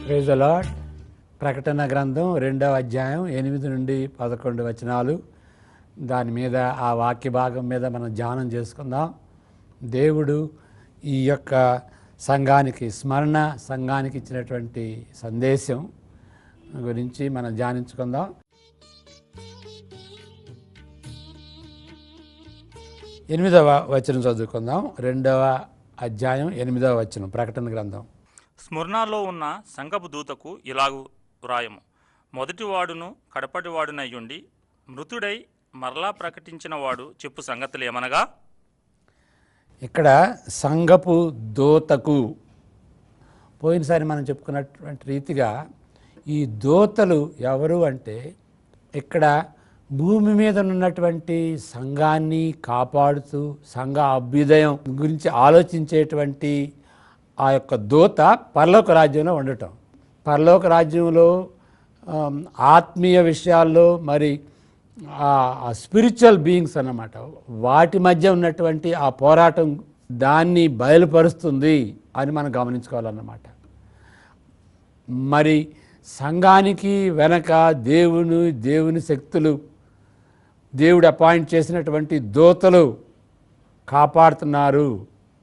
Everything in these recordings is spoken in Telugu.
Praise the lord. ప్రకటన గ్రంథం 2వ అధ్యాయం 8 నుండి 11 వచనాలు. దాని మీద ఆ వాక్య భాగం మీద మనం ధ్యానం చేసుకుందాం. దేవుడు ఈ యొక్క సంఘానికి స్మరణ సంఘానికి ఇచ్చినటువంటి సందేశం గురించి మనం ధ్యానించుకుందాం. 8వ వచనం చదువుకుందాం. 2వ అధ్యాయం 8వ వచనం ప్రకటన గ్రంథం. స్ముర్నాలో ఉన్న సంఘపు దూతకు ఇలాగు వ్రాయము: మొదటివాడును కడపటివాడునయ్యుండి మృతుడై మరలా ప్రకటించిన వాడు చెప్పు సంగతులు ఏమనగా, ఇక్కడ సంఘపు దూతకు పోయినసారి మనం చెప్పుకున్నటువంటి రీతిగా ఈ దూతలు ఎవరు అంటే, ఇక్కడ భూమి మీద ఉన్నటువంటి సంఘాన్ని కాపాడుతూ సంఘ అభ్యుదయం గురించి ఆలోచించేటువంటి ఆ యొక్క దూత పరలోక రాజ్యంలో ఉండటం. పరలోక రాజ్యంలో ఆత్మీయ విషయాల్లో మరి ఆ స్పిరిచువల్ బీయింగ్స్ అన్నమాట, వాటి మధ్య ఉన్నటువంటి ఆ పోరాటం దాన్ని బయలుపరుస్తుంది అని మనం గమనించుకోవాలన్నమాట. మరి సంఘానికి వెనక దేవుని శక్తులు, దేవుడు అపాయింట్ చేసినటువంటి దూతలు కాపాడుతున్నారు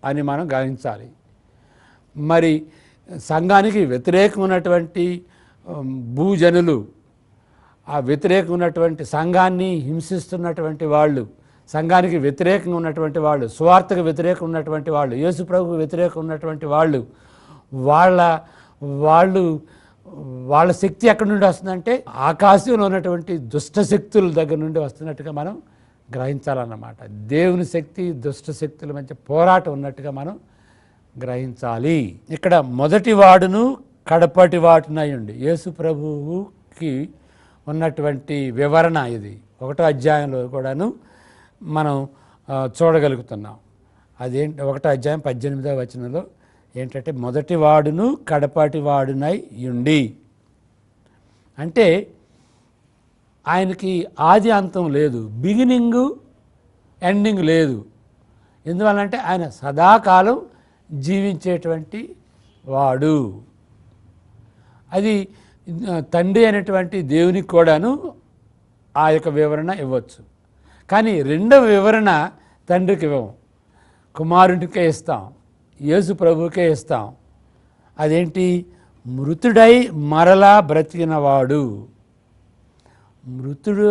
అని మనం గ్రహించాలి. మరి సంఘానికి వ్యతిరేకం ఉన్నటువంటి భూజనులు, ఆ వ్యతిరేకం ఉన్నటువంటి సంఘాన్ని హింసిస్తున్నటువంటి వాళ్ళు, సంఘానికి వ్యతిరేకంగా ఉన్నటువంటి వాళ్ళు, స్వార్థకు వ్యతిరేకం ఉన్నటువంటి వాళ్ళు, యేసు ప్రభువుకు వ్యతిరేకం ఉన్నటువంటి వాళ్ళు, వాళ్ళ శక్తి ఎక్కడి నుండి వస్తుందంటే ఆకాశంలో ఉన్నటువంటి దుష్ట శక్తుల దగ్గర నుండి వస్తున్నట్టుగా మనం గ్రహించాలన్నమాట. దేవుని శక్తి దుష్ట శక్తుల మధ్య పోరాటం ఉన్నట్టుగా మనం గ్రహించాలి. ఇక్కడ మొదటి వాడును కడపటి వాడునయ్యుండి యేసు ప్రభువుకి ఉన్నటువంటి వివరణ ఇది 1వ అధ్యాయంలో కూడాను మనం చూడగలుగుతున్నాం. అదేంటి 1వ అధ్యాయం 18వ వచనంలో ఏంటంటే, మొదటి వాడును కడపటి వాడునై యుండి అంటే ఆయనకి ఆది అంతం లేదు, బిగినింగు ఎండింగ్ లేదు. ఎందువల్లంటే ఆయన సదాకాలం జీవించేటువంటి వాడు. అది తండ్రి అయినటువంటి దేవునికి కూడాను ఆ యొక్క వివరణ ఇవ్వచ్చు. కానీ రెండవ వివరణ తండ్రికి ఇవ్వము, కుమారునికే ఇస్తాం, యేసు ప్రభువుకే ఇస్తాం. అదేంటి? మృతుడై మరలా బ్రతికినవాడు. మృతుడు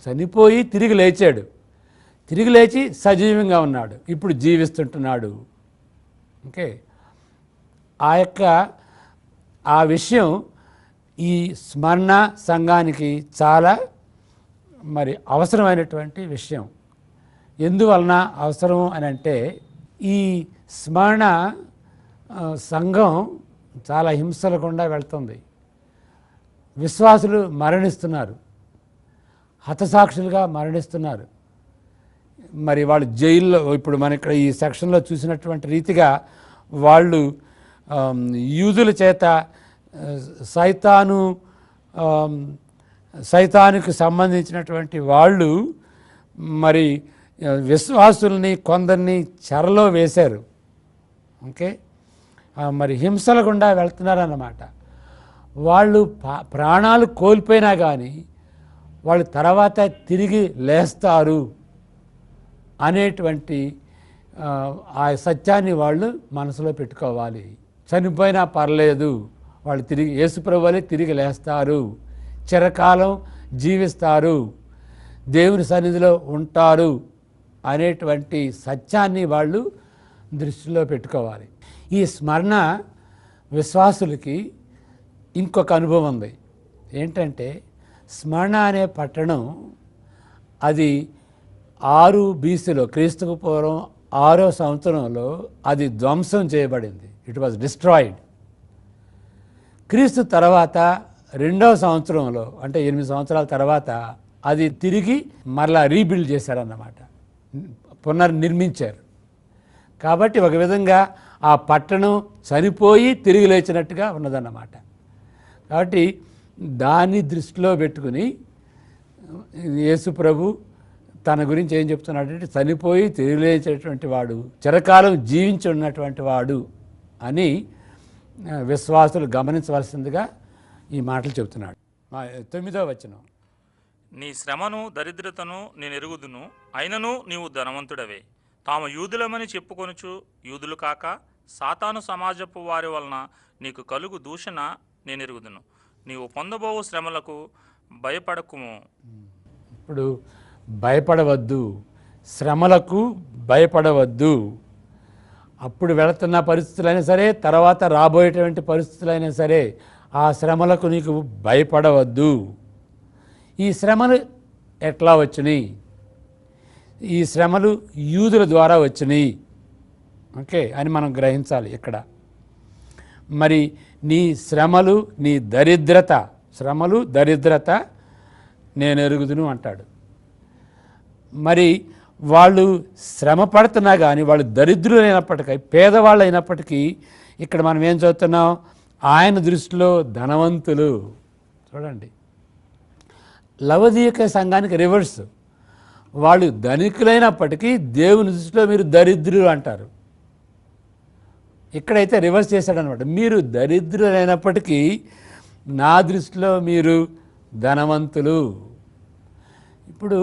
చనిపోయి తిరిగి లేచాడు, తిరిగి లేచి సజీవంగా ఉన్నాడు, ఇప్పుడు జీవిస్తుంటున్నాడు. ఓకే, ఆ విషయం ఈ స్మరణ సంఘానికి చాలా మరి అవసరమైనటువంటి విషయం. ఎందువలన అవసరం అని అంటే, ఈ స్మరణ సంఘం చాలా హింసల గుండా వెళ్తుంది. విశ్వాసులు మరణిస్తున్నారు, హతసాక్షులుగా మరణిస్తున్నారు. మరి వాళ్ళు జైల్లో, ఇప్పుడు మన ఇక్కడ ఈ సెక్షన్లో చూసినటువంటి రీతిగా వాళ్ళు యూదుల చేత సైతానుకు సంబంధించినటువంటి వాళ్ళు మరి విశ్వాసుల్ని కొందరిని చెరలో వేశారు. ఓకే, మరి హింసల గుండా వెళ్తున్నారన్నమాట. వాళ్ళు ప్రాణాలు కోల్పోయినా కానీ వాళ్ళు తర్వాత తిరిగి లేస్తారు అనేటువంటి ఆ సత్యాన్ని వాళ్ళు మనసులో పెట్టుకోవాలి. చనిపోయినా పర్లేదు, వాళ్ళు తిరిగి యేసుప్రభు వలె తిరిగి లేస్తారు, చిరకాలం జీవిస్తారు, దేవుని సన్నిధిలో ఉంటారు అనేటువంటి సత్యాన్ని వాళ్ళు దృష్టిలో పెట్టుకోవాలి. ఈ స్మరణ విశ్వాసులకి ఇంకొక అనుభవం ఉంది. ఏంటంటే, స్మరణ అనే పట్టణం అది 6 BCలో, క్రీస్తుకు పూర్వం 6వ సంవత్సరంలో అది ధ్వంసం చేయబడింది. It was destroyed. క్రీస్తు తర్వాత 2వ సంవత్సరంలో, అంటే 8 సంవత్సరాల తర్వాత అది తిరిగి మరలా రీబిల్డ్ చేశారన్నమాట, పునర్నిర్మించారు. కాబట్టి ఒక విధంగా ఆ పట్టణం చనిపోయి తిరిగి లేచినట్టుగా ఉన్నదన్నమాట. కాబట్టి దాన్ని దృష్టిలో పెట్టుకుని యేసు ప్రభు తన గురించి ఏం చెప్తున్నాడంటే, చనిపోయి తిరిగి లేచేటువంటి వాడు, చిరకాలం జీవించి ఉన్నటువంటి వాడు అని విశ్వాసులు గమనించవలసిందిగా ఈ మాటలు చెబుతున్నాడు. 9వ వచనం, నీ శ్రమను దరిద్రతను నేను ఎరుగుదును, అయినను నీవు ధనవంతుడవే. తాము యూదులమని చెప్పుకొనుచు యూదులు కాక సాతాను సమాజపు వారి వలన నీకు కలుగు దూషణ నేను ఎరుగుదును. నీవు పొందబోవు శ్రమలకు భయపడకుము. ఇప్పుడు భయపడవద్దు, శ్రమలకు భయపడవద్దు. అప్పుడు వెళుతున్న పరిస్థితులైనా సరే, తర్వాత రాబోయేటువంటి పరిస్థితులైనా సరే, ఆ శ్రమలకు నీకు భయపడవద్దు. ఈ శ్రమలు ఎట్లా వచ్చినాయి? ఈ శ్రమలు యూదుల ద్వారా వచ్చినాయి, ఓకే అని మనం గ్రహించాలి ఇక్కడ. మరి నీ శ్రమలు, నీ దరిద్రత, శ్రమలు దరిద్రత నేను ఎరుగుదును అంటాడు. మరి వాళ్ళు శ్రమ పడుతున్నా కానీ వాళ్ళు దరిద్రులు అయినప్పటికీ, పేదవాళ్ళు అయినప్పటికీ, ఇక్కడ మనం ఏం చదువుతున్నాం? ఆయన దృష్టిలో ధనవంతులు. చూడండి, లవదీయక సంఘానికి రివర్స్. వాళ్ళు ధనికులైనప్పటికీ దేవుని దృష్టిలో మీరు దరిద్రులు అంటారు. ఇక్కడైతే రివర్స్ చేశాడనమాట. మీరు దరిద్రులైనప్పటికీ నా దృష్టిలో మీరు ధనవంతులు. ఇప్పుడు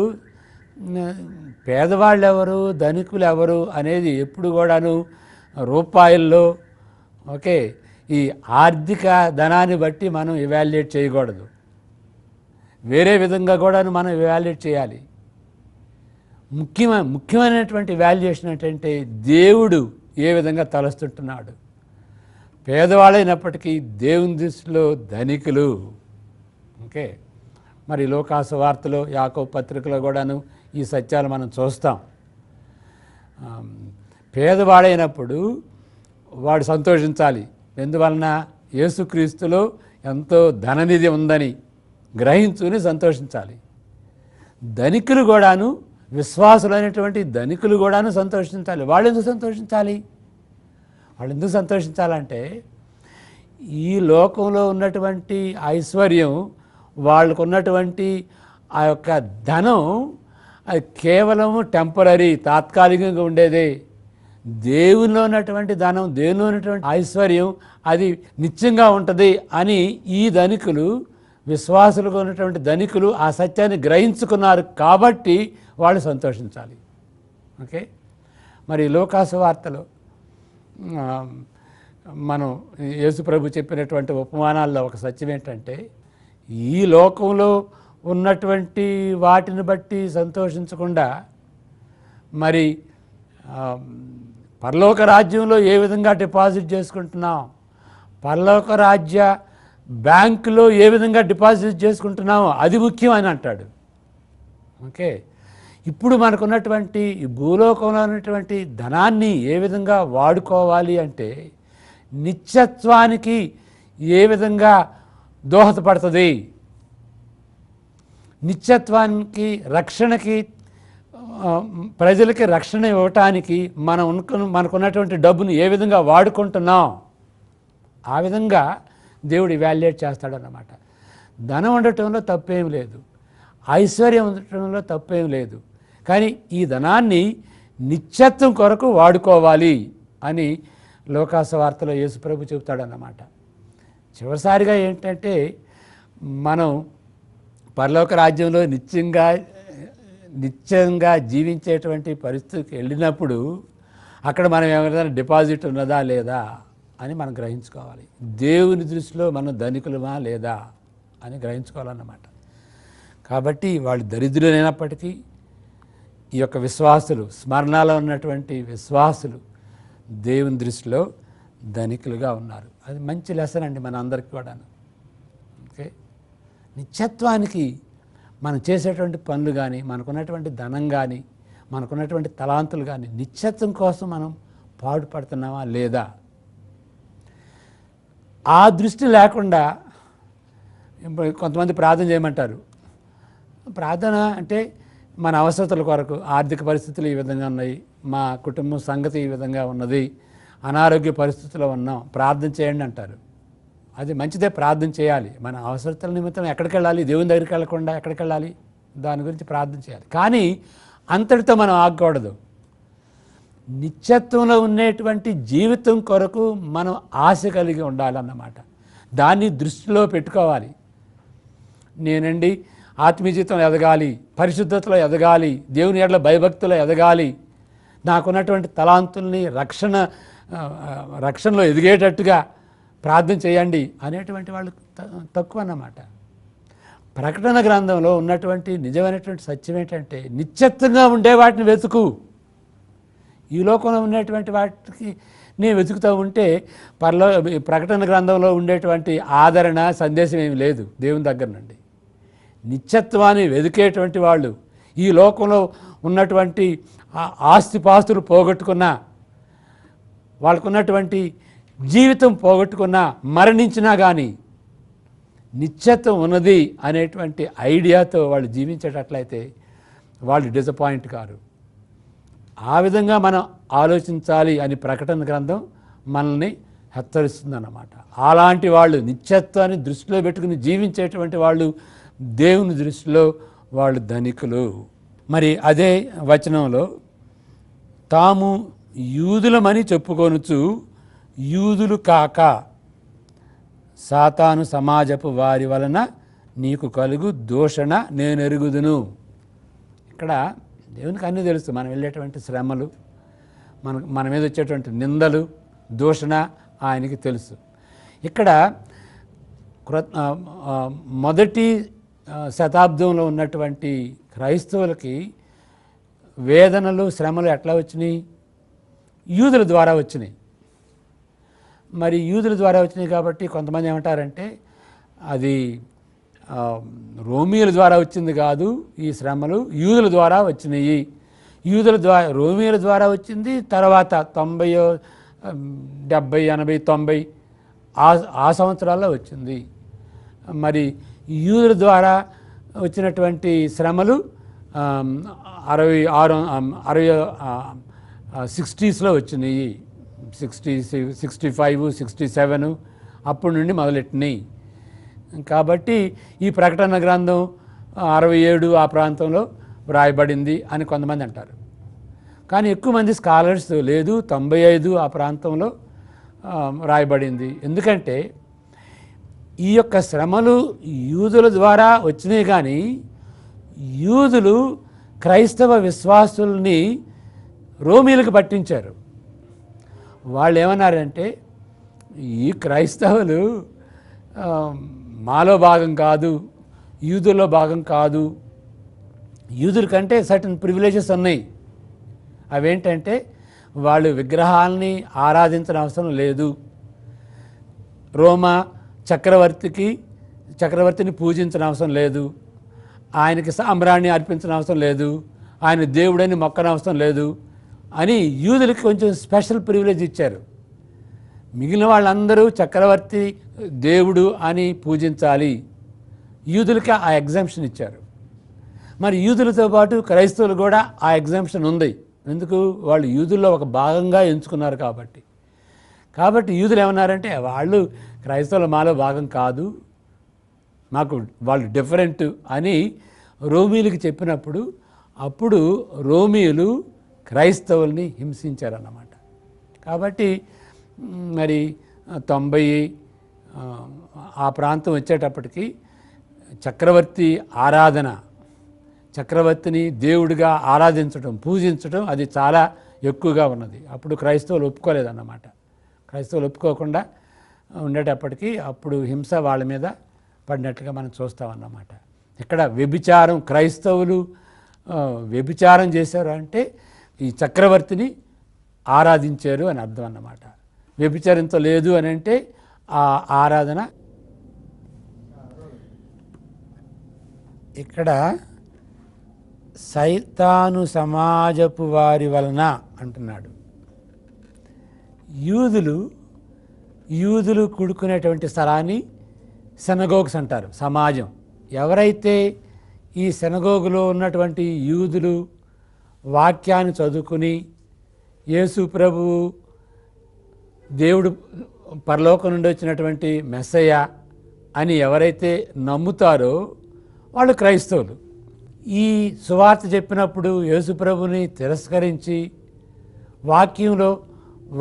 పేదవాళ్ళు ఎవరు, ధనికులు ఎవరు అనేది ఎప్పుడు కూడాను రూపాయల్లో, ఓకే, ఈ ఆర్థిక ధనాన్ని బట్టి మనం ఎవాల్యుయేట్ చేయకూడదు. వేరే విధంగా కూడాను మనం ఎవాల్యుయేట్ చేయాలి. ముఖ్యమైనటువంటి వాల్యుయేషన్ ఏంటంటే దేవుడు ఏ విధంగా తలస్తుంటున్నాడు. పేదవాళ్ళైనప్పటికీ దేవుని దృష్టిలో ధనికులు. ఓకే, మరి లోకాసు వార్తలో, యాకోబు పత్రికలో కూడాను ఈ సత్యాలు మనం చూస్తాం. పేదవాడైనప్పుడు వాడు సంతోషించాలి. ఎందువలన? యేసుక్రీస్తులో ఎంతో ధననిధి ఉందని గ్రహించుని సంతోషించాలి. ధనికులు కూడాను, విశ్వాసులైనటువంటి ధనికులు కూడాను సంతోషించాలి. వాళ్ళు ఎందుకు సంతోషించాలి? వాళ్ళు ఎందుకు సంతోషించాలంటే ఈ లోకంలో ఉన్నటువంటి ఐశ్వర్యం, వాళ్ళకు ఉన్నటువంటి ఆ యొక్క ధనం అది కేవలం టెంపరీ, తాత్కాలికంగా ఉండేదే. దేవునిలో ఉన్నటువంటి ధనం, దేవునిలో ఉన్నటువంటి ఐశ్వర్యం అది నిత్యంగా ఉంటుంది అని ఈ ధనికులు, విశ్వాసులుగా ఉన్నటువంటి ధనికులు ఆ సత్యాన్ని గ్రహించుకున్నారు కాబట్టి వాళ్ళు సంతోషించాలి. ఓకే, మరి లోకాసు వార్తలో మనం యేసుప్రభు చెప్పినటువంటి ఉపమానాల్లో ఒక సత్యం ఏంటంటే, ఈ లోకంలో ఉన్నటువంటి వాటిని బట్టి సంతోషించకుండా మరి పరలోక రాజ్యంలో ఏ విధంగా డిపాజిట్ చేసుకుంటున్నాం, పరలోక రాజ్య బ్యాంకులో ఏ విధంగా డిపాజిట్ చేసుకుంటున్నామో అది ముఖ్యం అని అంటాడు. ఓకే, ఇప్పుడు మనకున్నటువంటి ఈ భూలోకంలో ఉన్నటువంటి ధనాన్ని ఏ విధంగా వాడుకోవాలి అంటే నిత్యత్వానికి ఏ విధంగా దోహదపడుతుంది, నిత్యత్వానికి, రక్షణకి, ప్రజలకి రక్షణ ఇవ్వటానికి మనకున్నటువంటి డబ్బును ఏ విధంగా వాడుకుంటున్నాం, ఆ విధంగా దేవుడు ఇవాల్యుయేట్ చేస్తాడన్నమాట. ధనం ఉండటంలో తప్పేం లేదు, ఐశ్వర్యం ఉండటంలో తప్పేం లేదు, కానీ ఈ ధనాన్ని నిత్యత్వం కొరకు వాడుకోవాలి అని లోకాసు వార్తలో యేసుప్రభు చెబుతాడన్నమాట. చివరిసారిగా ఏంటంటే మనం పరలోక రాజ్యంలో నిత్యంగా జీవించేటువంటి పరిస్థితికి వెళ్ళినప్పుడు అక్కడ మనం ఏమైనా డిపాజిట్ ఉన్నదా లేదా అని మనం గ్రహించుకోవాలి. దేవుని దృష్టిలో మనం ధనికులమా లేదా అని గ్రహించుకోవాలన్నమాట. కాబట్టి వాళ్ళు దరిద్రులైనప్పటికీ ఈ యొక్క విశ్వాసులు, స్మరణలో ఉన్నటువంటి విశ్వాసులు దేవుని దృష్టిలో ధనికులుగా ఉన్నారు. అది మంచి లెసన్ అండి మన అందరికీ కూడాను. ఓకే, నిత్యత్వానికి మనం చేసేటువంటి పనులు కానీ, మనకున్నటువంటి ధనం కానీ, మనకున్నటువంటి తలాంతులు కానీ నిత్యత్వం కోసం మనం పాటుపడుతున్నామా లేదా? ఆ దృష్టి లేకుండా కొంతమంది ప్రార్థన చేయమంటారు. ప్రార్థన అంటే మన అవసరతల కొరకు, ఆర్థిక పరిస్థితులు ఈ విధంగా ఉన్నాయి, మా కుటుంబం సంగతి ఈ విధంగా ఉన్నది, అనారోగ్య పరిస్థితుల్లో ఉన్నాం, ప్రార్థన చేయండి అంటారు. అది మంచిదే, ప్రార్థన చేయాలి. మన అవసరతల నిమిత్తం ఎక్కడికి వెళ్ళాలి? దేవుని దగ్గరికి వెళ్ళకుండా ఎక్కడికి వెళ్ళాలి? దాని గురించి ప్రార్థన చేయాలి. కానీ అంతటితో మనం ఆగకూడదు. నిత్యత్వంలో ఉండేటువంటి జీవితం కొరకు మనం ఆశ కలిగి ఉండాలన్నమాట. దాన్ని దృష్టిలో పెట్టుకోవాలి. నేనండి ఆత్మీయ జీవితంలో ఎదగాలి, పరిశుద్ధతలో ఎదగాలి, దేవుని ఎడల భయభక్తిలో ఎదగాలి, నాకున్నటువంటి తలాంతుల్ని రక్షణలో ఎదిగేటట్టుగా ప్రార్థన చేయండి అనేటువంటి వాళ్ళు తక్కువ అన్నమాట. ప్రకటన గ్రంథంలో ఉన్నటువంటి నిజమైనటువంటి సత్యం ఏంటంటే, నిత్యత్వంగా ఉండే వాటిని వెతుకు. ఈ లోకంలో ఉన్నటువంటి వాటికి నేను వెతుకుతూ ఉంటే ప్రకటన గ్రంథంలో ఉండేటువంటి ఆదరణ సందేశం ఏమి లేదు దేవుని దగ్గర నుండి. నిత్యత్వాన్ని వెతికేటువంటి వాళ్ళు ఈ లోకంలో ఉన్నటువంటి ఆస్తిపాస్తులు పోగొట్టుకున్నా, వాళ్ళకున్నటువంటి జీవితం పోగొట్టుకున్నా, మరణించినా కానీ నిత్యత్వం ఉన్నది అనేటువంటి ఐడియాతో వాళ్ళు జీవించేటట్లయితే వాళ్ళు డిసప్పాయింట్ కారు. ఆ విధంగా మనం ఆలోచించాలి అని ప్రకటన గ్రంథం మనల్ని హెచ్చరిస్తుందన్నమాట. అలాంటి వాళ్ళు నిత్యత్వాన్ని దృష్టిలో పెట్టుకుని జీవించేటువంటి వాళ్ళు దేవుని దృష్టిలో వాళ్ళు ధనికులు. మరి అదే వచనంలో తాము యూదులమని చెప్పుకొనుచు యూదులు కాక సాతాను సమాజపు వారి వలన నీకు కలుగు దూషణ నేను ఎరుగుదును. ఇక్కడ దేవునికి అన్నీ తెలుసు. మనం వెళ్ళేటువంటి శ్రమలు, మన మీద వచ్చేటువంటి నిందలు, దూషణ ఆయనకి తెలుసు. ఇక్కడ మొదటి శతాబ్దంలో ఉన్నటువంటి క్రైస్తవులకి వేదనలు, శ్రమలు ఎట్లా వచ్చినాయి? యూదుల ద్వారా వచ్చినాయి. మరి యూదుల ద్వారా వచ్చినాయి కాబట్టి కొంతమంది ఏమంటారంటే అది రోమియోల ద్వారా వచ్చింది కాదు, ఈ శ్రమలు యూదుల ద్వారా వచ్చినాయి. రోమియోల ద్వారా వచ్చింది. తర్వాత 90, 70, 80, 90 ఆ సంవత్సరాల్లో వచ్చింది. మరి యూదుల ద్వారా వచ్చినటువంటి శ్రమలు 60s వచ్చినాయి. 65, 67 అప్పటి నుండి మొదలెట్టినాయి. కాబట్టి ఈ ప్రకటన గ్రంథం 67 ఆ ప్రాంతంలో వ్రాయబడింది అని కొంతమంది అంటారు. కానీ ఎక్కువ మంది స్కాలర్స్ లేదు 95 ఆ ప్రాంతంలో వ్రాయబడింది. ఎందుకంటే ఈ యొక్క శ్రమలు యూదుల ద్వారా వచ్చినాయి. కానీ యూదులు క్రైస్తవ విశ్వాసుల్ని రోమీలకు పట్టించారు. వాళ్ళు ఏమన్నారంటే ఈ క్రైస్తవులు మాలో భాగం కాదు, యూదుల్లో భాగం కాదు. యూదుల కంటే సర్టన్ ప్రివిలేజెస్ ఉన్నాయి. అవేంటంటే వాళ్ళు విగ్రహాలని ఆరాధించిన అవసరం లేదు, రోమా చక్రవర్తిని పూజించిన అవసరం లేదు, ఆయనకి సాంబ్రాణి అర్పించిన అవసరం లేదు, ఆయన దేవుడని మొక్కన అవసరం లేదు అని యూదులకి కొంచెం స్పెషల్ ప్రివిలేజ్ ఇచ్చారు. మిగిలిన వాళ్ళందరూ చక్రవర్తి దేవుడు అని పూజించాలి, యూదులకి ఆ ఎగ్జామ్షన్ ఇచ్చారు. మరి యూదులతో పాటు క్రైస్తవులు కూడా ఆ ఎగ్జామ్షన్ ఉంది. ఎందుకు? వాళ్ళు యూదుల్లో ఒక భాగంగా ఎంచుకున్నారు కాబట్టి యూదులు ఏమన్నారంటే వాళ్ళు క్రైస్తవుల మాలో భాగం కాదు, మాకు వాళ్ళు డిఫరెంట్ అని రోమీలకు చెప్పినప్పుడు అప్పుడు రోమీయులు క్రైస్తవుల్ని హింసించారన్నమాట. కాబట్టి మరి 90 ఆ ప్రాంతం వచ్చేటప్పటికి చక్రవర్తి ఆరాధన, చక్రవర్తిని దేవుడిగా ఆరాధించడం, పూజించడం అది చాలా ఎక్కువగా ఉన్నది. అప్పుడు క్రైస్తవులు ఒప్పుకోలేదన్నమాట. క్రైస్తవులు ఒప్పుకోకుండా ఉండేటప్పటికీ అప్పుడు హింస వాళ్ళ మీద పడినట్టుగా మనం చూస్తామన్నమాట. ఇక్కడ వ్యభిచారం, క్రైస్తవులు వ్యభిచారం చేశారు అంటే ఈ చక్రవర్తిని ఆరాధించారు అని అర్థం అన్నమాట. వ్యభిచరించలేదు అని అంటే ఆ ఆరాధన. ఇక్కడ సైతాను సమాజపు వారి వలన అంటున్నాడు. యూదులు కూడుకునేటువంటి స్థలాన్ని సెనగోగ్స్ అంటారు, సమాజం. ఎవరైతే ఈ సెనగోగులో ఉన్నటువంటి యూదులు వాక్యాన్ని చదువుకుని యేసు ప్రభువు దేవుడు పరలోకం నుండి వచ్చినటువంటి మెస్సయ్య అని ఎవరైతే నమ్ముతారో వాళ్ళు క్రైస్తవులు. ఈ సువార్త చెప్పినప్పుడు యేసు ప్రభుని తిరస్కరించి వాక్యంలో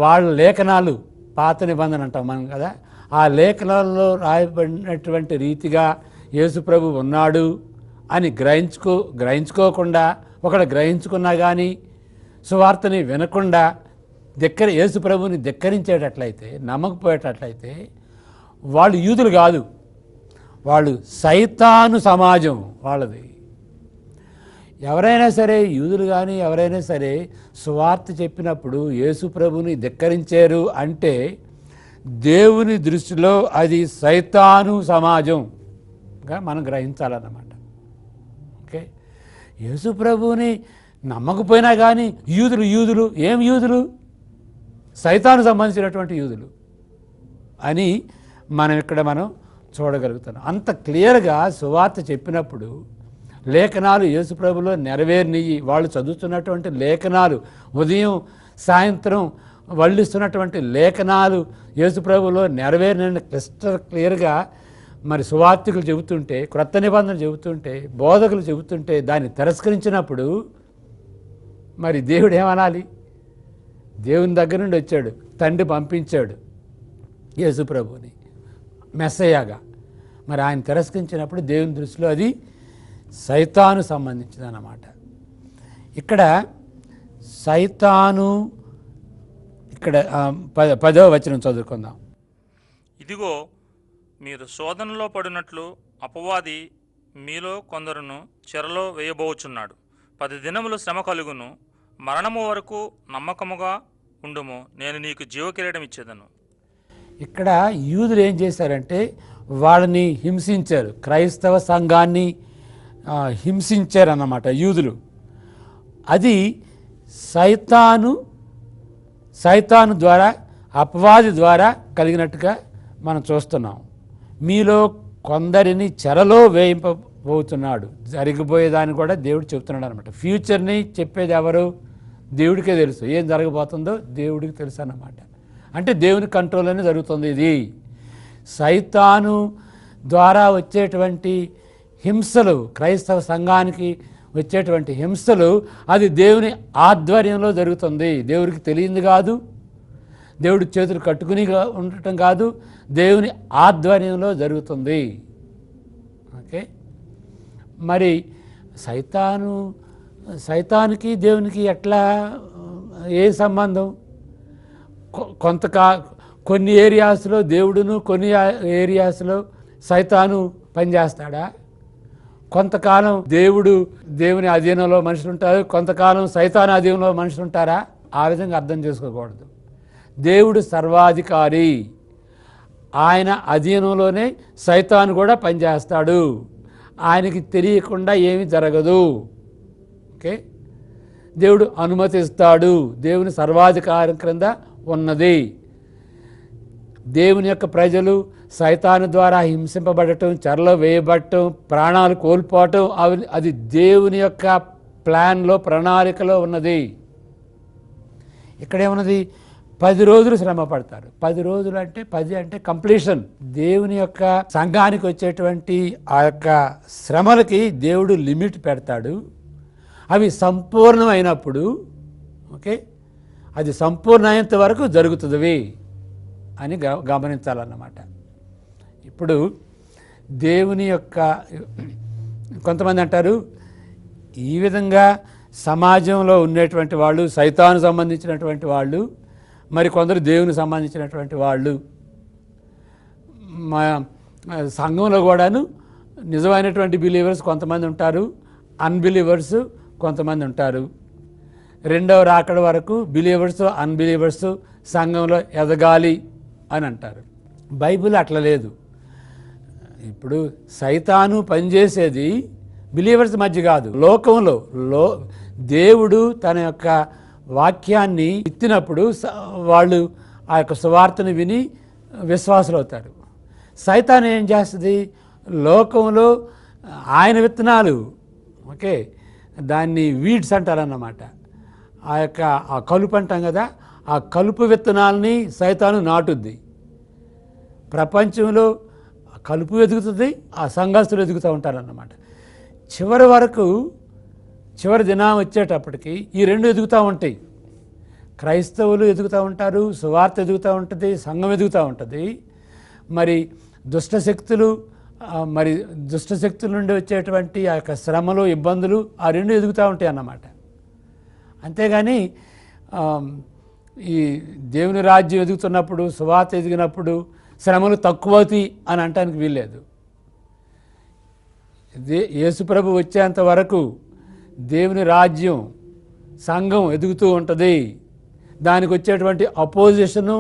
వాళ్ళ లేఖనాలు, పాత నిబంధన అంటాం మనం కదా, ఆ లేఖనాల్లో రాయబడినటువంటి రీతిగా యేసుప్రభు ఉన్నాడు అని గ్రహించుకోకుండా, ఒకడు గ్రహించుకున్నా కానీ సువార్తని వినకుండా యేసుప్రభుని ధిక్కరించేటట్లయితే, నమ్మకపోయేటట్లయితే వాళ్ళు యూదులు కాదు, వాళ్ళు సైతాను సమాజం వాళ్ళది. ఎవరైనా సరే, యూదులు కానీ ఎవరైనా సరే సువార్త చెప్పినప్పుడు యేసుప్రభుని ధిక్కరించారు అంటే దేవుని దృష్టిలో అది సైతాను సమాజంగా మనం గ్రహించాలన్నమాట. ఓకే, యేసుప్రభుని నమ్మకపోయినా కానీ యూదులు ఏం యూదులు? సైతాను సంబంధించినటువంటి యూదులు అని మనం చూడగలుగుతున్నాం. అంత క్లియర్గా సువార్త చెప్పినప్పుడు లేఖనాలు యేసుప్రభులో నెరవేరినవి, వాళ్ళు చదువుతున్నటువంటి లేఖనాలు, ఉదయం సాయంత్రం వల్లిస్తున్నటువంటి లేఖనాలు యేసుప్రభులో నెరవేరిన క్లియర్గా మరి సువార్తికులు చెబుతుంటే, క్రొత్త నిబంధనలు చెబుతుంటే, బోధకులు చెబుతుంటే దాన్ని తిరస్కరించినప్పుడు మరి దేవుడు ఏమనాలి? దేవుని దగ్గర నుండి వచ్చాడు, తండ్రి పంపించాడు యేసుప్రభుని మెస్సయ్యగా. మరి ఆయన తిరస్కరించినప్పుడు దేవుని దృష్టిలో అది సైతాను సంబంధించిందన్నమాట. ఇక్కడ సైతాను, ఇక్కడ 10వ వచనం చదువుకుందాం. ఇదిగో మీరు శోధనలో పడినట్లు అపవాది మీలో కొందరును చెరలో వేయబోచున్నాడు. 10 దినములు శ్రమ కలుగును, మరణము వరకు నమ్మకముగా ఉండుము, నేను నీకు జీవకిరీటం ఇచ్చేదను. ఇక్కడ యూదులు ఏం చేశారంటే వాళ్ళని హింసించారు, క్రైస్తవ సంఘాన్ని హింసించారన్నమాట యూదులు. అది సైతాను ద్వారా, అపవాది ద్వారా కలిగినట్టుగా మనం చూస్తున్నాం. మీలో కొందరిని చెరలో వేయింపబోతున్నాడు. జరిగిపోయేదాన్ని కూడా దేవుడు చెప్తున్నాడు అనమాట. ఫ్యూచర్ని చెప్పేది ఎవరు? దేవుడికే తెలుసు. ఏం జరగబోతుందో దేవుడికి తెలుసు అన్నమాట. అంటే దేవుని కంట్రోల్లోనే జరుగుతుంది ఇది. సైతాను ద్వారా వచ్చేటువంటి హింసలు, క్రైస్తవ సంఘానికి వచ్చేటువంటి హింసలు, అది దేవుని ఆధ్వర్యంలో జరుగుతుంది. దేవుడికి తెలియంది కాదు, దేవుడి చేతులు కట్టుకుని ఉండటం కాదు, దేవుని ఆధ్వర్యంలో జరుగుతుంది. ఓకే, మరి సైతానికి దేవునికి ఎట్లా, ఏ సంబంధం? కొన్ని ఏరియాస్లో దేవుడును, కొన్ని ఏరియాస్లో సైతాను పనిచేస్తాడా? కొంతకాలం దేవుని అధీనంలో మనుషులు ఉంటారు, కొంతకాలం సైతాను అధీనంలో మనుషులు ఉంటారా? ఆ విధంగా అర్థం చేసుకోకూడదు. దేవుడు సర్వాధికారి, ఆయన అధీనంలోనే సైతాను కూడా పనిచేస్తాడు. ఆయనకి తెలియకుండా ఏమీ జరగదు. ఓకే, దేవుడు అనుమతిస్తాడు. దేవుని సర్వాధికారం క్రింద ఉన్నది. దేవుని యొక్క ప్రజలు సైతాను ద్వారా హింసింపబడటం, చెరలో వేయబడటం, ప్రాణాలు కోల్పోవటం, అది దేవుని యొక్క ప్లాన్లో, ప్రణాళికలో ఉన్నది. ఇక్కడేమున్నది? 10 రోజులు శ్రమ పడతారు. 10 రోజులు అంటే 10 అంటే కంప్లీషన్. దేవుని యొక్క సంఘానికి వచ్చేటువంటి ఆ యొక్క శ్రమలకి దేవుడు లిమిట్ పెడతాడు. అవి సంపూర్ణమైనప్పుడు, ఓకే, అది సంపూర్ణమైనంత వరకు జరుగుతుంది అని గమనించాలన్నమాట. ఇప్పుడు దేవుని యొక్క, కొంతమంది అంటారు ఈ విధంగా సమాజంలో ఉండేటువంటి వాళ్ళు సైతాను సంబంధించినటువంటి వాళ్ళు, మరి కొందరు దేవునికి సంబంధించినటువంటి వాళ్ళు, మా సంఘంలో కూడాను నిజమైనటువంటి బిలీవర్స్ కొంతమంది ఉంటారు, అన్బిలీవర్స్ కొంతమంది ఉంటారు. రెండవ రాకడ వరకు బిలీవర్స్, అన్బిలీవర్స్ సంఘంలో ఎదగాలి అని అంటారు. బైబిల్ అట్లా లేదు. ఇప్పుడు సైతాను పనిచేసేది బిలీవర్స్ మధ్య కాదు, లోకంలో. దేవుడు తన యొక్క వాక్యాన్ని ఇచ్చినప్పుడు వాళ్ళు ఆ యొక్క సువార్తను విని విశ్వాసులు అవుతారు. సైతాను ఏం చేస్తుంది? లోకంలో ఆయన విత్తనాలు, ఓకే, దాన్ని వీడ్స్ అంటారన్నమాట. ఆ కలుపు అంటాం కదా, ఆ కలుపు విత్తనాలని సైతాను నాటుద్ది. ప్రపంచంలో కలుపు ఎదుగుతుంది, ఆ సంఘస్థులు ఎదుగుతూ ఉంటారన్నమాట. చివరి దినం వచ్చేటప్పటికి ఈ రెండు ఎదుగుతూ ఉంటాయి. క్రైస్తవులు ఎదుగుతూ ఉంటారు, సువార్త ఎదుగుతూ ఉంటుంది, సంఘం ఎదుగుతూ ఉంటుంది. మరి దుష్టశక్తుల నుండి వచ్చేటువంటి ఆ యొక్క శ్రమలు, ఇబ్బందులు ఆ రెండు ఎదుగుతూ ఉంటాయి అన్నమాట. అంతేగాని ఈ దేవుని రాజ్యం ఎదుగుతున్నప్పుడు, సువార్త ఎదిగినప్పుడు శ్రమలు తక్కువవుతాయి అని అనటానికి వీల్లేదు. యేసుప్రభు వచ్చేంత వరకు దేవుని రాజ్యం, సంఘం ఎదుగుతూ ఉంటుంది. దానికి వచ్చేటువంటి అపోజిషను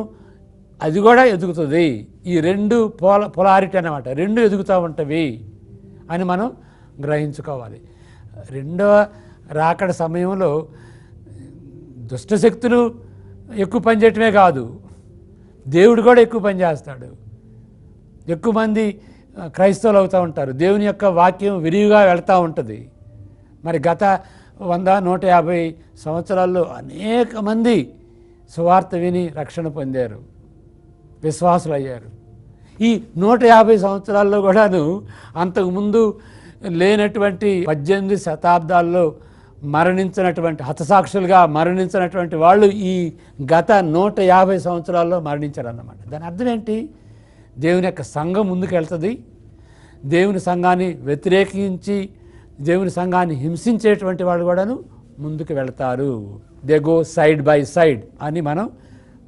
అది కూడా ఎదుగుతుంది. ఈ రెండు పొలారిటీ అన్నమాట, రెండు ఎదుగుతూ ఉంటవి అని మనం గ్రహించుకోవాలి. రెండవ రాకడ సమయంలో దుష్టశక్తులు ఎక్కువ పనిచేయటమే కాదు, దేవుడు కూడా ఎక్కువ పనిచేస్తాడు. ఎక్కువ మంది క్రైస్తవులు అవుతూ ఉంటారు, దేవుని యొక్క వాక్యం విరివిగా వెళ్తూ ఉంటుంది. మరి గత 100-150 సంవత్సరాల్లో అనేక మంది సువార్త విని రక్షణ పొందారు, విశ్వాసులు అయ్యారు. ఈ 150 సంవత్సరాల్లో కూడాను అంతకుముందు లేనటువంటి 18 శతాబ్దాల్లో మరణించినటువంటి, హతసాక్షులుగా మరణించినటువంటి వాళ్ళు ఈ గత 150 సంవత్సరాల్లో మరణించారన్నమాట. దాని అర్థం ఏంటి? దేవుని యొక్క సంఘం ముందుకు వెళ్తుంది, దేవుని సంఘాన్ని వ్యతిరేకించి దేవుని సంఘాన్ని హింసించేటువంటి వాళ్ళు కూడాను ముందుకు వెళతారు. They go side by side అని మనం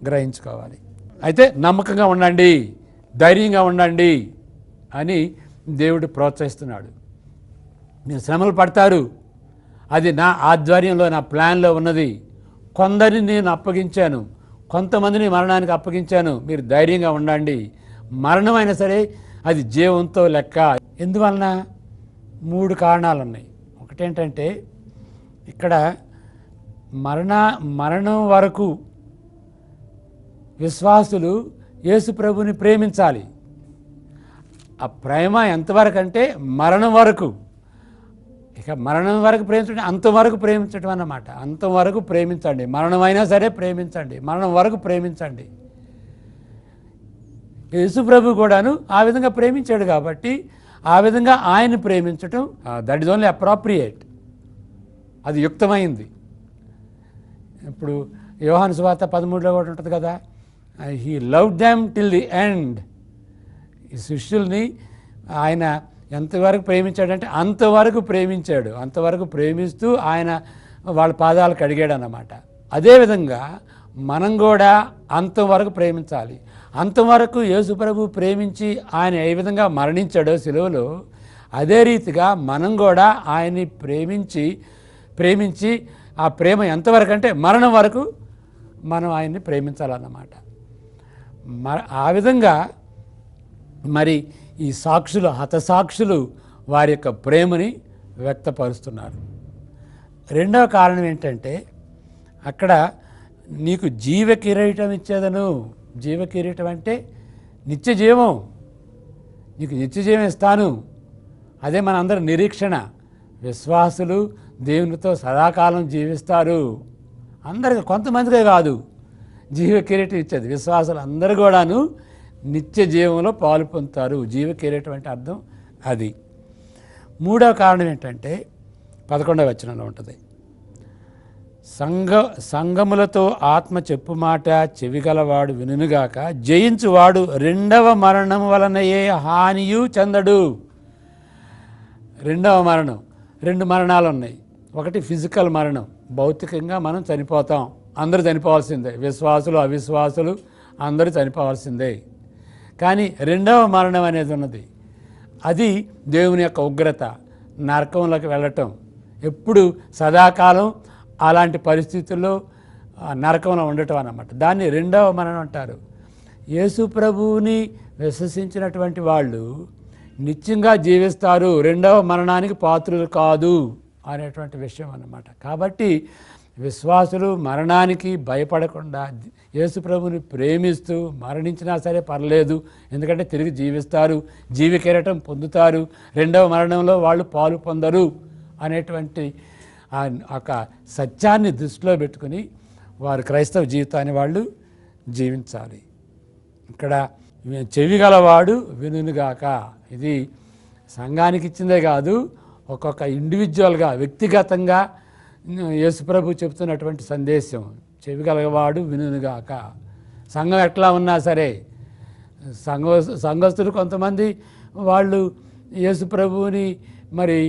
గ్రహించుకోవాలి. అయితే నమ్మకంగా ఉండండి, ధైర్యంగా ఉండండి అని దేవుడు ప్రోత్సహిస్తున్నాడు. మీరు శ్రమలు పడతారు, అది నా ఆధ్వర్యంలో, నా ప్లాన్లో ఉన్నది. కొందరిని నేను అప్పగించాను, కొంతమందిని మరణానికి అప్పగించాను, మీరు ధైర్యంగా ఉండండి. మరణమైనా సరే అది జీవంతో లెక్క. ఎందువలన? 3 కారణాలు ఉన్నాయి. ఒకటేంటంటే, ఇక్కడ మరణం వరకు విశ్వాసులు యేసు ప్రభుని ప్రేమించాలి. ఆ ప్రేమ ఎంతవరకు అంటే మరణం వరకు. ఇక మరణం వరకు ప్రేమించడం, అంతవరకు ప్రేమించడం అన్నమాట. అంతవరకు ప్రేమించండి, మరణమైనా సరే ప్రేమించండి, మరణం వరకు ప్రేమించండి. యేసు ప్రభు కూడాను ఆ విధంగా ప్రేమించాడు కాబట్టి ఆ విధంగా ఆయన్ని ప్రేమించటం దట్ ఈజ్ ఓన్లీ అప్రాప్రియేట్, అది యుక్తమైంది. ఇప్పుడు యోహాను సువార్త 13లో కూడా ఉంటుంది కదా, he loved them till the end. ఈ శిష్యుల్ని ఆయన ఎంతవరకు ప్రేమించాడంటే అంతవరకు ప్రేమించాడు. అంతవరకు ప్రేమిస్తూ ఆయన వాళ్ళ పాదాలు కడిగాడు అన్నమాట. అదేవిధంగా మనం కూడా అంతవరకు ప్రేమించాలి. అంతవరకు యేసు ప్రభు ప్రేమించి ఆయన ఏ విధంగా మరణించాడో సిలువలో, అదే రీతిగా మనం కూడా ఆయన్ని ప్రేమించి ఆ ప్రేమ ఎంతవరకు అంటే మరణం వరకు మనం ఆయన్ని ప్రేమించాలన్నమాట. ఆ విధంగా మరి ఈ సాక్షులు, హతసాక్షులు వారి యొక్క ప్రేమని వ్యక్తపరుస్తున్నారు. రెండవ కారణం ఏంటంటే, అక్కడ నీకు జీవ కిరీటం ఇచ్చేదను. జీవ కిరీటం అంటే నిత్య జీవం, నీకు నిత్య జీవం ఇస్తాను. అదే మన అందరి నిరీక్షణ. విశ్వాసులు దేవునితో సదాకాలం జీవిస్తారు. అందరికీ, కొంతమందికే కాదు జీవ కిరీటం ఇచ్చేది. విశ్వాసులు అందరూ కూడాను నిత్య జీవంలో పాలు పొందుతారు. జీవ కిరీటం అంటే అర్థం అది. మూడవ కారణం ఏంటంటే 11వ వచనంలో ఉంటుంది, సంఘములతో ఆత్మ చెప్పు మాట చెవిగలవాడు వినుగాక, జయించువాడు రెండవ మరణం వలనయే హానియు చెందడు. రెండవ మరణం, 2 మరణాలు ఉన్నాయి. ఒకటి ఫిజికల్ మరణం, భౌతికంగా మనం చనిపోతాం, అందరూ చనిపోవాల్సిందే, విశ్వాసులు అవిశ్వాసులు అందరూ చనిపోవాల్సిందే. కానీ రెండవ మరణం అనేది ఉన్నది, అది దేవుని యొక్క ఉగ్రత, నరకంలోకి వెళ్ళటం. ఎప్పుడు సదాకాలం అలాంటి పరిస్థితుల్లో నరకంలో ఉండటం అన్నమాట. దాన్ని రెండవ మరణం అంటారు. యేసు ప్రభువుని విశ్వసించినటువంటి వాళ్ళు నిత్యంగా జీవిస్తారు, రెండవ మరణానికి పాత్రులు కాదు అనేటువంటి విషయం అన్నమాట. కాబట్టి విశ్వాసులు మరణానికి భయపడకుండా యేసు ప్రభుని ప్రేమిస్తూ మరణించినా సరే పర్లేదు, ఎందుకంటే తిరిగి జీవిస్తారు, జీవ కిరీటం పొందుతారు, రెండవ మరణంలో వాళ్ళు పాలు పొందరు అనేటువంటి ఒక సత్యాన్ని దృష్టిలో పెట్టుకుని వారు క్రైస్తవ జీవితాన్ని వాళ్ళు జీవించాలి. ఇక్కడ చెవిగలవాడు వినుగాక, ఇది సంఘానికి ఇచ్చిందే కాదు, ఒక్కొక్క ఇండివిజువల్గా వ్యక్తిగతంగా యేసుప్రభు చెబుతున్నటువంటి సందేశం. చెవిగలవాడు వినుగాక. సంఘం ఎట్లా ఉన్నా సరే, సంఘస్థులు కొంతమంది వాళ్ళు యేసు ప్రభువుని మరి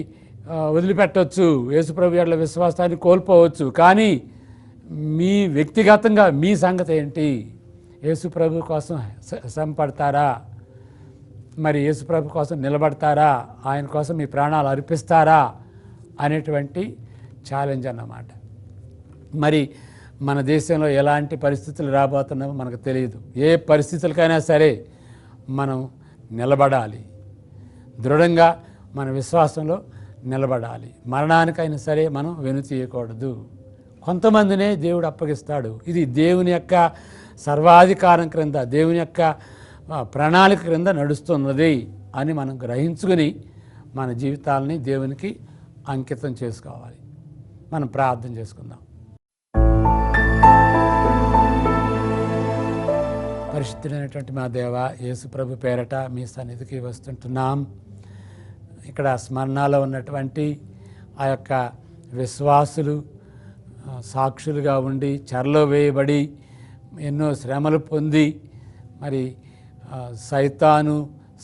వదిలిపెట్టవచ్చు, యేసు ప్రభు ఎట్ల విశ్వాసాన్ని కోల్పోవచ్చు. కానీ మీ వ్యక్తిగతంగా మీ సంగతి ఏంటి? యేసు ప్రభు కోసం శ్రమపడతారా? మరి యేసు ప్రభు కోసం నిలబడతారా? ఆయన కోసం మీ ప్రాణాలు అర్పిస్తారా అనేటువంటి ఛాలెంజ్ అన్నమాట. మరి మన దేశంలో ఎలాంటి పరిస్థితులు రాబోతున్నామో మనకు తెలియదు. ఏ పరిస్థితులకైనా సరే మనం నిలబడాలి, దృఢంగా మన విశ్వాసంలో నిలబడాలి. మరణానికైనా సరే మనం వెనుతీయకూడదు. కొంతమందినే దేవుడు అప్పగిస్తాడు. ఇది దేవుని యొక్క సర్వాధికారం క్రింద, దేవుని యొక్క ప్రణాళిక క్రింద నడుస్తున్నది అని మనం గ్రహించుకుని మన జీవితాలని దేవునికి అంకితం చేసుకోవాలి. మనం ప్రార్థన చేసుకుందాం. పరిశుద్ధుడైనటువంటి మా దేవ, యేసు ప్రభు పేరట మీ సన్నిధికి వస్తుంటున్నాం. ఇక్కడ స్మరణలో ఉన్నటువంటి ఆ యొక్క విశ్వాసులు సాక్షులుగా ఉండి చెరలో వేయబడి ఎన్నో శ్రమలు పొంది మరి సైతాను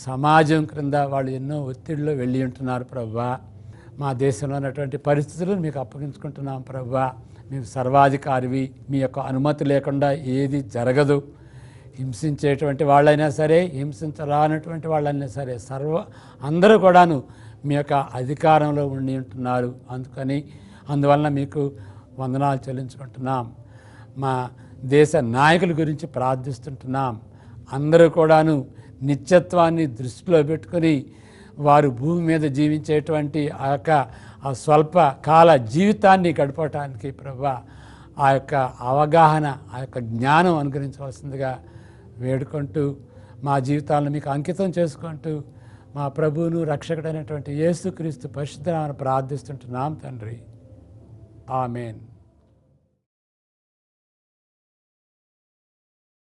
సమాజం క్రింద వాళ్ళు ఎన్నో ఒత్తిడిలో వెళ్ళి ఉంటున్నారు ప్రభువా. మా దేశంలో ఉన్నటువంటి పరిస్థితులను మీకు అప్పగించుకుంటున్నాం ప్రభువా. మీరు సర్వాధికారివి, మీ యొక్క అనుమతి లేకుండా ఏది జరగదు. హింసించేటువంటి వాళ్ళైనా సరే, హింసించరానటువంటి వాళ్ళైనా సరే, అందరూ కూడాను మీ యొక్క అధికారంలో ఉండి ఉంటున్నారు. అందువలన మీకు వందనాలు చెల్లించుకుంటున్నాం. మా దేశ నాయకుల గురించి ప్రార్థిస్తుంటున్నాం. అందరూ కూడాను నిత్యత్వాన్ని దృష్టిలో పెట్టుకొని వారు భూమి మీద జీవించేటువంటి ఆ యొక్క స్వల్ప కాల జీవితాన్ని గడపటానికి ప్రభువా ఆ యొక్క అవగాహన, ఆ యొక్క జ్ఞానం అనుగ్రహించవలసిందిగా వేడుకుంటూ మా జీవితాలను మీకు అంకితం చేసుకుంటూ మా ప్రభువును రక్షకుడైనటువంటి యేసుక్రీస్తు పరిశుద్ధ నామమున ప్రార్థిస్తుంటున్నాం తండ్రి. ఆమేన్.